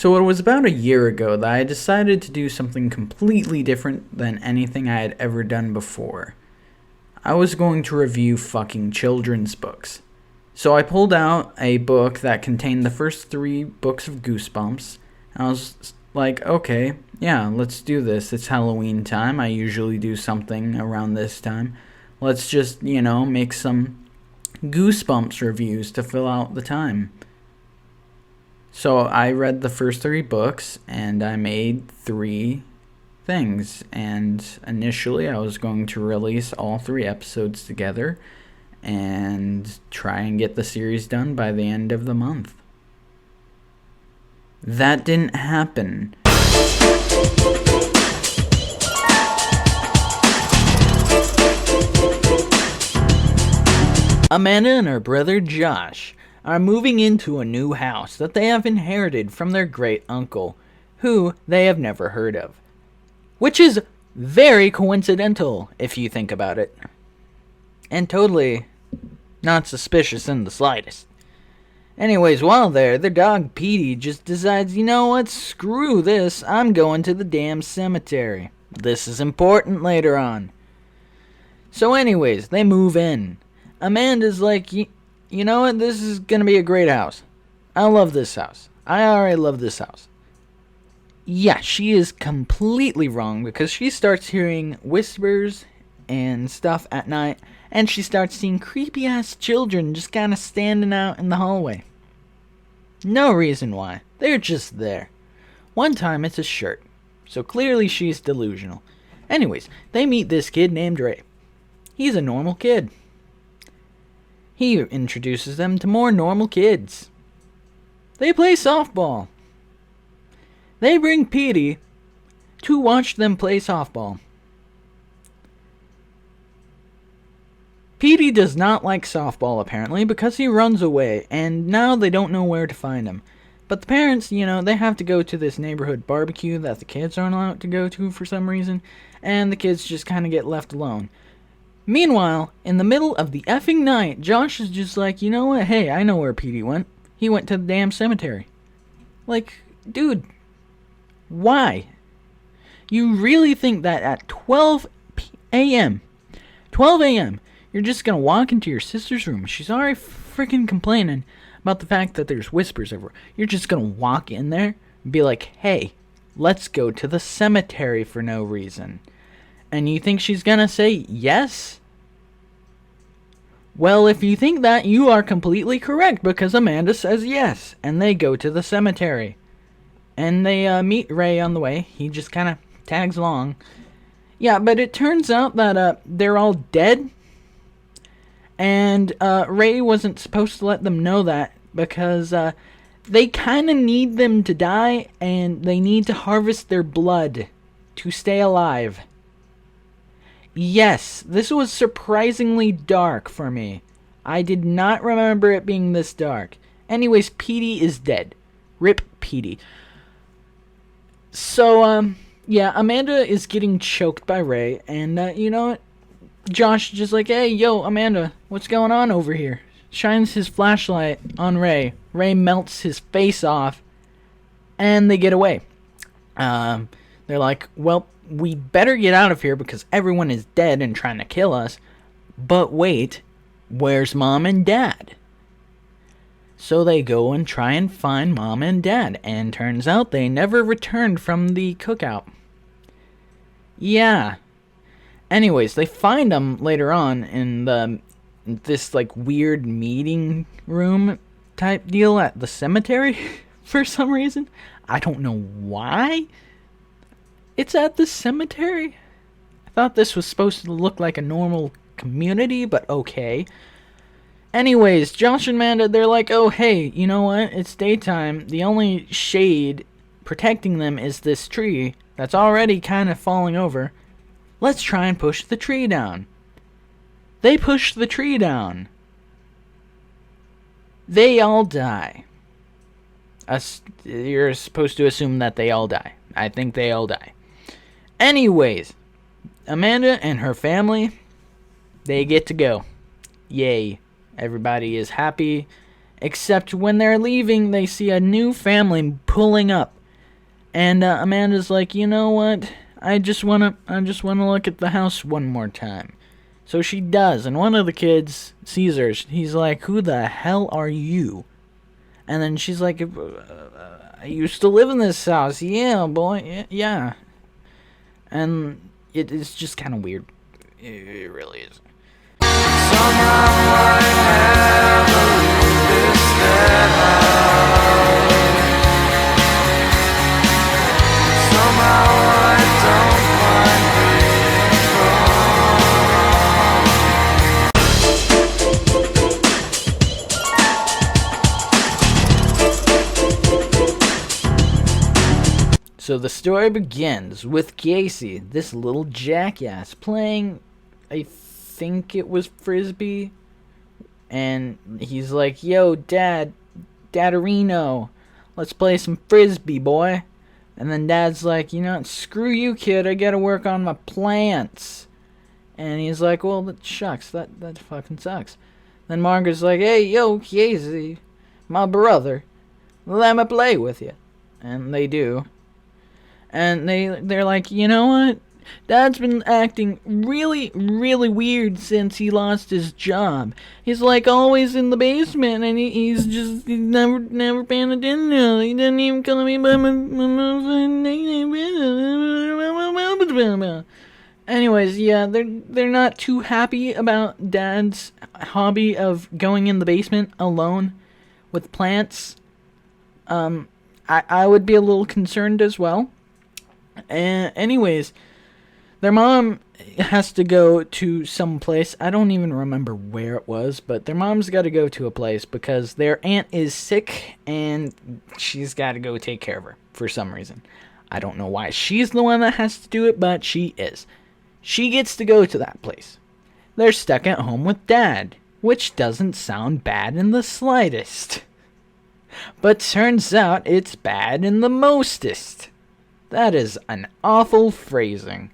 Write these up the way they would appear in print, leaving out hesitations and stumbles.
So it was about a year ago that I decided to do something completely different than anything I had ever done before. I was going to review fucking children's books. So I pulled out a book that contained the first 3 books of Goosebumps. I was like, okay, yeah, let's do this. It's Halloween time. I usually do something around this time. Let's just, make some Goosebumps reviews to fill out the time. So I read the first 3 books, and I made 3 things. And initially, I was going to release all 3 episodes together and try and get the series done by the end of the month. That didn't happen. Amanda and her brother Josh are moving into a new house that they have inherited from their great uncle, who they have never heard of. Which is very coincidental, if you think about it. And totally not suspicious in the slightest. Anyways, while there, their dog Petey just decides, you know what, screw this, I'm going to the damn cemetery. This is important later on. So anyways, they move in. Amanda's like, you know what, this is going to be a great house. I love this house. I already love this house. Yeah, she is completely wrong because she starts hearing whispers and stuff at night, and she starts seeing creepy-ass children just kind of standing out in the hallway. No reason why. They're just there. One time it's a shirt, so clearly she's delusional. Anyways, they meet this kid named Ray. He's a normal kid. He introduces them to more normal kids. They play softball. They bring Petey to watch them play softball. Petey does not like softball, apparently, because he runs away, and now they don't know where to find him. But the parents, they have to go to this neighborhood barbecue that the kids aren't allowed to go to for some reason, and the kids just kind of get left alone. Meanwhile, in the middle of the effing night, Josh is just like, you know what, hey, I know where Petey went. He went to the damn cemetery. Like, dude, why? You really think that at 12 a.m., you're just going to walk into your sister's room? She's already freaking complaining about the fact that there's whispers everywhere. You're just going to walk in there and be like, hey, let's go to the cemetery for no reason. And you think she's going to say yes? Well, if you think that, you are completely correct, because Amanda says yes, and they go to the cemetery. And they meet Ray on the way. He just kind of tags along. Yeah, but it turns out that they're all dead. And Ray wasn't supposed to let them know that, because they kind of need them to die, and they need to harvest their blood to stay alive. Yes, this was surprisingly dark for me. I did not remember it being this dark. Anyways, Petey is dead. Rip Petey. So, yeah, Amanda is getting choked by Ray, and, you know what? Josh is just like, hey, yo, Amanda, what's going on over here? Shines his flashlight on Ray. Ray melts his face off, and they get away. They're like, well, we better get out of here because everyone is dead and trying to kill us. But wait, where's Mom and Dad? So they go and try and find Mom and Dad, and turns out they never returned from the cookout. Yeah. Anyways, they find them later on in this like weird meeting room type deal at the cemetery for some reason. I don't know why. It's at the cemetery? I thought this was supposed to look like a normal community, but okay. Anyways, Josh and Amanda, they're like, oh, hey, you know what? It's daytime. The only shade protecting them is this tree that's already kind of falling over. Let's try and push the tree down. They push the tree down. They all die. You're supposed to assume that they all die. I think they all die. Anyways, Amanda and her family, they get to go. Yay. Everybody is happy Except when they're leaving, they see a new family pulling up. And Amanda's like, you know what? I just wanna look at the house one more time. So she does, and one of the kids sees her. He's like, who the hell are you? And then she's like, I used to live in this house. Yeah, boy. Yeah. And it's just kind of weird. It really is. Somehow I never leave this house. Somehow I don't mind being wrong. So the story begins with Casey, this little jackass, playing, I think it was Frisbee, and he's like, yo, Dadarino, let's play some Frisbee, boy. And then Dad's like, you know, screw you, kid, I gotta work on my plants. And he's like, well, that shucks, that fucking sucks. Then Margaret's like, hey, yo, Casey, my brother, let me play with you. And they do. And they're like, you know what? Dad's been acting really, really weird since he lost his job. He's like always in the basement, and he's never paying attention. He doesn't even call me by my name. Anyways, yeah, they're not too happy about Dad's hobby of going in the basement alone with plants. I would be a little concerned as well. Anyways, their mom has to go to some place. I don't even remember where it was, but their mom's got to go to a place because their aunt is sick and she's got to go take care of her for some reason. I don't know why she's the one that has to do it, but she is. She gets to go to that place. They're stuck at home with Dad, which doesn't sound bad in the slightest. But turns out it's bad in the mostest. That is an awful phrasing.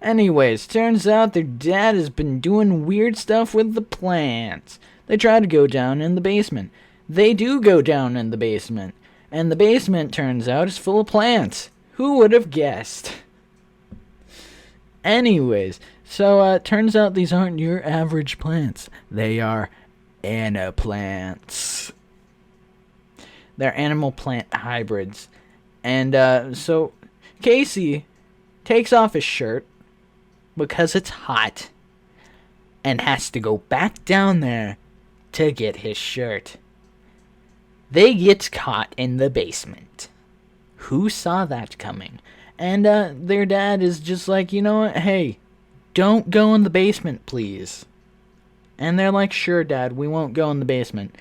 Anyways, turns out their dad has been doing weird stuff with the plants. They try to go down in the basement. They do go down in the basement. And the basement, turns out, is full of plants. Who would have guessed? Anyways, so turns out these aren't your average plants. They are anaplants. They're animal plant hybrids. And so Casey takes off his shirt because it's hot and has to go back down there to get his shirt. They get caught in the basement. Who saw that coming? And their dad is just like, you know what, hey, don't go in the basement, please. And they're like, sure, Dad, we won't go in the basement.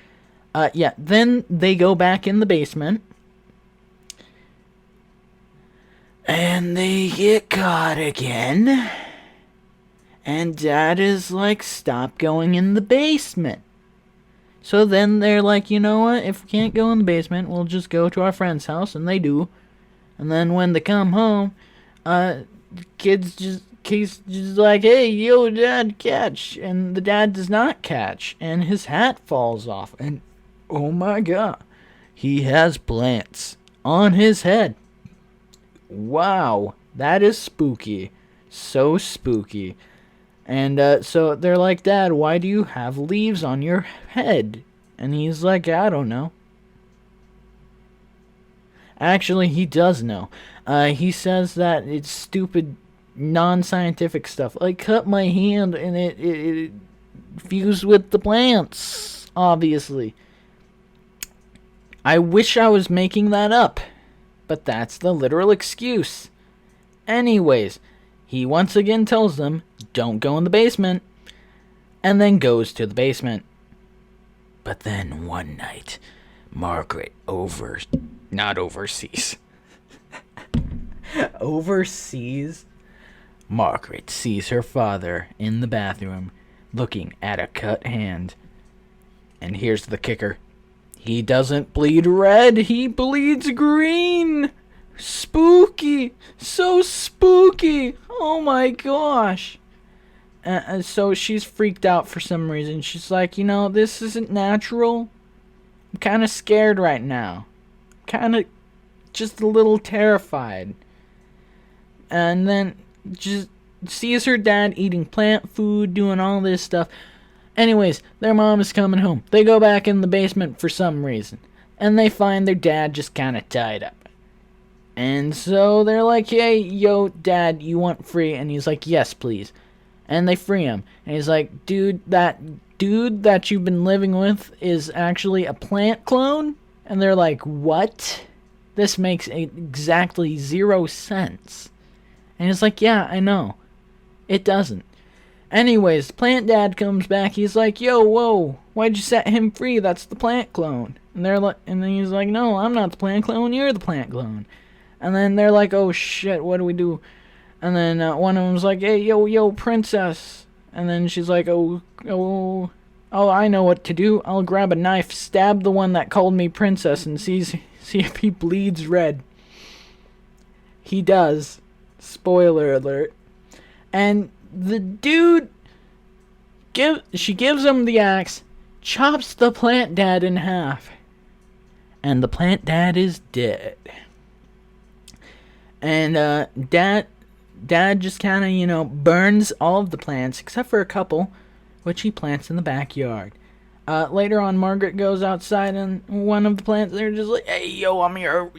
Yeah, then they go back in the basement. And they get caught again. And Dad is like, stop going in the basement. So then they're like, you know what? If we can't go in the basement, we'll just go to our friend's house. And they do. And then when they come home, Casey's just like, hey, yo, Dad, catch. And the dad does not catch. And his hat falls off. And oh my God, he has plants on his head. Wow, that is spooky. So spooky. And so they're like, Dad, why do you have leaves on your head? And he's like, I don't know. Actually, he does know. He says that it's stupid, non-scientific stuff. I cut my hand and it fused with the plants, obviously. I wish I was making that up, but that's the literal excuse. Anyways, he once again tells them, don't go in the basement, and then goes to the basement. But then one night, Margaret oversees. Margaret sees her father in the bathroom, looking at a cut hand. And here's the kicker. He doesn't bleed red, he bleeds green! Spooky! So spooky! Oh my gosh! So she's freaked out for some reason. She's like, you know, this isn't natural. kind of scared right now. Kind of just a little terrified. And then just sees her dad eating plant food, doing all this stuff. Anyways, their mom is coming home. They go back in the basement for some reason. And they find their dad just kind of tied up. And so they're like, hey, yo, Dad, you want free? And he's like, yes, please. And they free him. And he's like, dude that you've been living with is actually a plant clone? And they're like, what? This makes exactly 0 sense. And he's like, yeah, I know. It doesn't. Anyways, Plant Dad comes back. He's like, yo, whoa, why'd you set him free? That's the plant clone. And they're like, and then he's like, no, I'm not the plant clone. You're the plant clone. And then they're like, oh shit, what do we do? And then one of them's like, hey, yo, princess. And then she's like, oh, I know what to do. I'll grab a knife, stab the one that called me princess, and see if he bleeds red. He does. Spoiler alert. And the dude, she gives him the axe, chops the Plant Dad in half. And the Plant Dad is dead. And Dad just kind of, burns all of the plants, except for a couple, which he plants in the backyard. Later on, Margaret goes outside, and one of the plants, they're just like, hey, yo, I'm your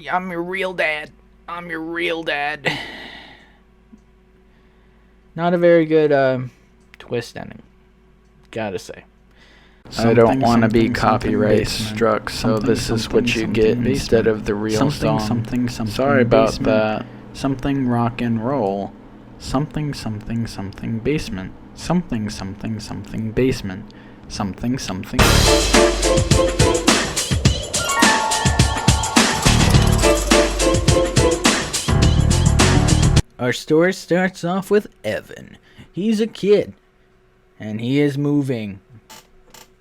real dad. I'm your real dad. Not a very good twist ending, gotta say. I don't want to be copyright struck, so this is what you get instead of the real song. Something. Sorry about that. Something rock and roll. Something basement. Something basement. Something. Our story starts off with Evan. He's a kid, and he is moving.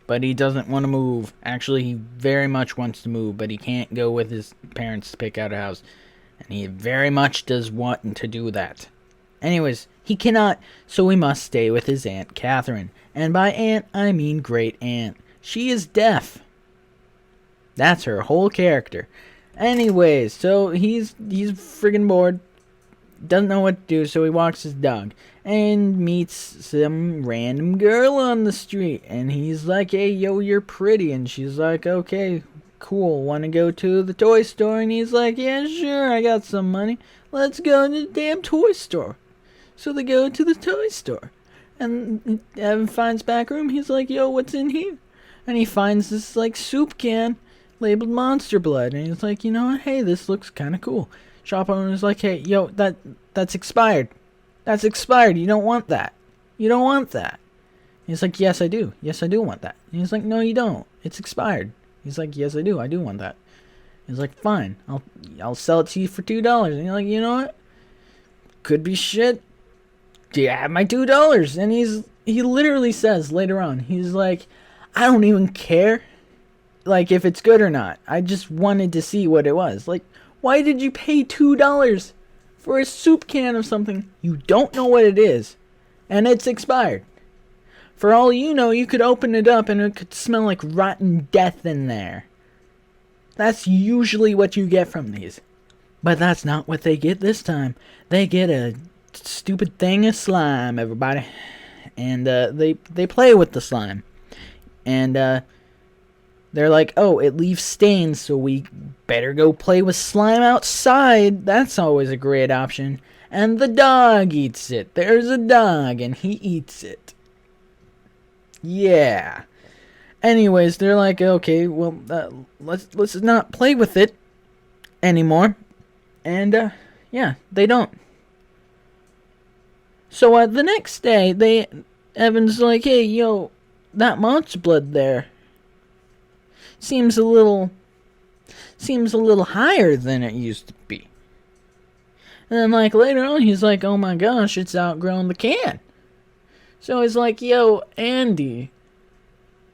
But he doesn't want to move. Actually, he very much wants to move, but he can't go with his parents to pick out a house. And he very much does want to do that. Anyways, he cannot, so he must stay with his Aunt Catherine. And by aunt, I mean great aunt. She is deaf. That's her whole character. Anyways, so he's friggin' bored. Doesn't know what to do, so he walks his dog and meets some random girl on the street. And he's like, hey, yo, you're pretty. And she's like, okay, cool. Want to go to the toy store? And he's like, yeah, sure, I got some money. Let's go to the damn toy store. So they go to the toy store. And Evan finds back room. He's like, yo, what's in here? And he finds this, like, soup can labeled Monster Blood. And he's like, you know what? Hey, this looks kind of cool. Shop owner's like, hey, yo, that's expired. That's expired. You don't want that. You don't want that. He's like, yes, I do. Yes, I do want that. And he's like, no, you don't. It's expired. He's like, yes, I do. I do want that. He's like, fine. I'll sell it to you for $2. And you're like, you know what? Could be shit. Do you have my $2? And he literally says later on, he's like, I don't even care, like, if it's good or not. I just wanted to see what it was. Like, why did you pay $2 for a soup can of something you don't know what it is, and it's expired? For all you know, you could open it up and it could smell like rotten death in there. That's usually what you get from these. But that's not what they get this time. They get a stupid thing of slime, everybody. And they play with the slime. And they're like, oh, it leaves stains, so we better go play with slime outside. That's always a great option. And the dog eats it. There's a dog, and he eats it. Yeah. Anyways, they're like, okay, well, let's not play with it anymore. And, yeah, they don't. So, the next day, Evan's like, hey, yo, that Monster Blood there seems a little higher than it used to be. And then, like, later on, he's like, oh my gosh, it's outgrown the can. So he's like, yo, Andy.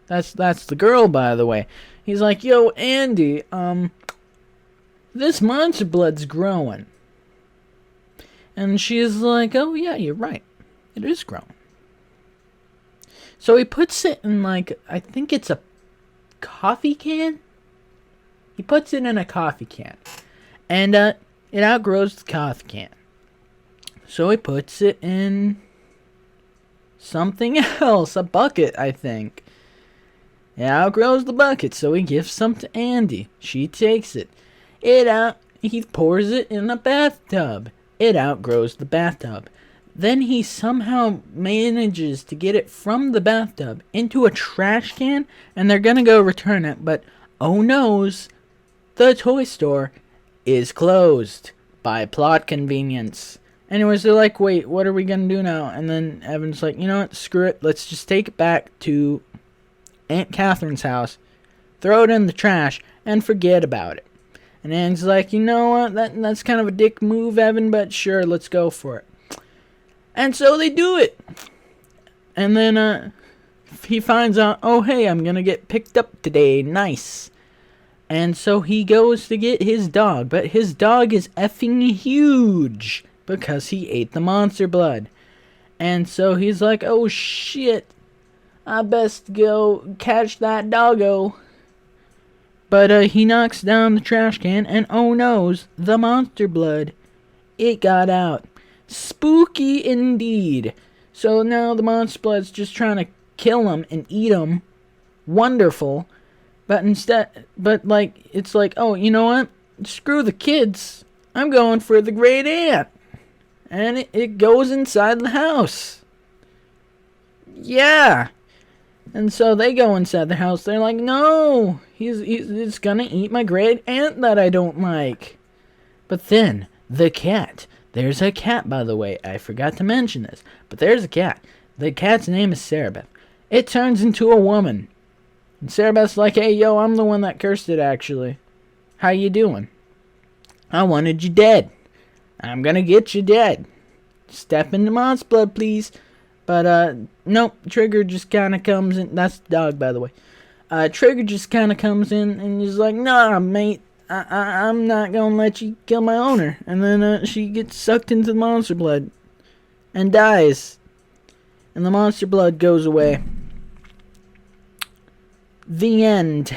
That's the girl, by the way. He's like, yo, Andy, this Monster Blood's growing. And she's like, oh yeah, you're right. It is growing. So he puts it in, like, I think it's a coffee can? He puts it in a coffee can. And it outgrows the coffee can. So he puts it in something else. A bucket, I think. It outgrows the bucket, so he gives some to Andy. She takes it. He pours it in a bathtub. It outgrows the bathtub. Then he somehow manages to get it from the bathtub into a trash can, and they're gonna go return it, but oh noes, the toy store is closed by plot convenience. Anyways, they're like, wait, what are we gonna do now? And then Evan's like, you know what, screw it, let's just take it back to Aunt Catherine's house, throw it in the trash, and forget about it. And Anne's like, you know what, that's kind of a dick move, Evan, but sure, let's go for it. And so they do it. And then he finds out, oh hey, I'm gonna get picked up today, nice. And so he goes to get his dog, but his dog is effing huge because he ate the monster blood. And so he's like, oh shit, I best go catch that doggo. But he knocks down the trash can, and oh noes, the monster blood, it got out. Spooky indeed. So now the monster blood's just trying to kill him and eat him. Wonderful. But it's like, oh, you know what? Screw the kids. I'm going for the great aunt. And it goes inside the house. Yeah. And so they go inside the house. They're like, no, he's gonna eat my great aunt that I don't like. But then, the cat. There's a cat, by the way. I forgot to mention this. But there's a cat. The cat's name is Sarabeth. It turns into a woman. And Sarabeth's like, hey, yo, I'm the one that cursed it, actually. How you doing? I wanted you dead. I'm gonna get you dead. Step into monster blood, please. But, nope. Trigger just kind of comes in. That's the dog, by the way. Trigger just kind of comes in and is like, nah, mate. I'm not gonna let you kill my owner. And then she gets sucked into the monster blood and dies. And the monster blood goes away. The end.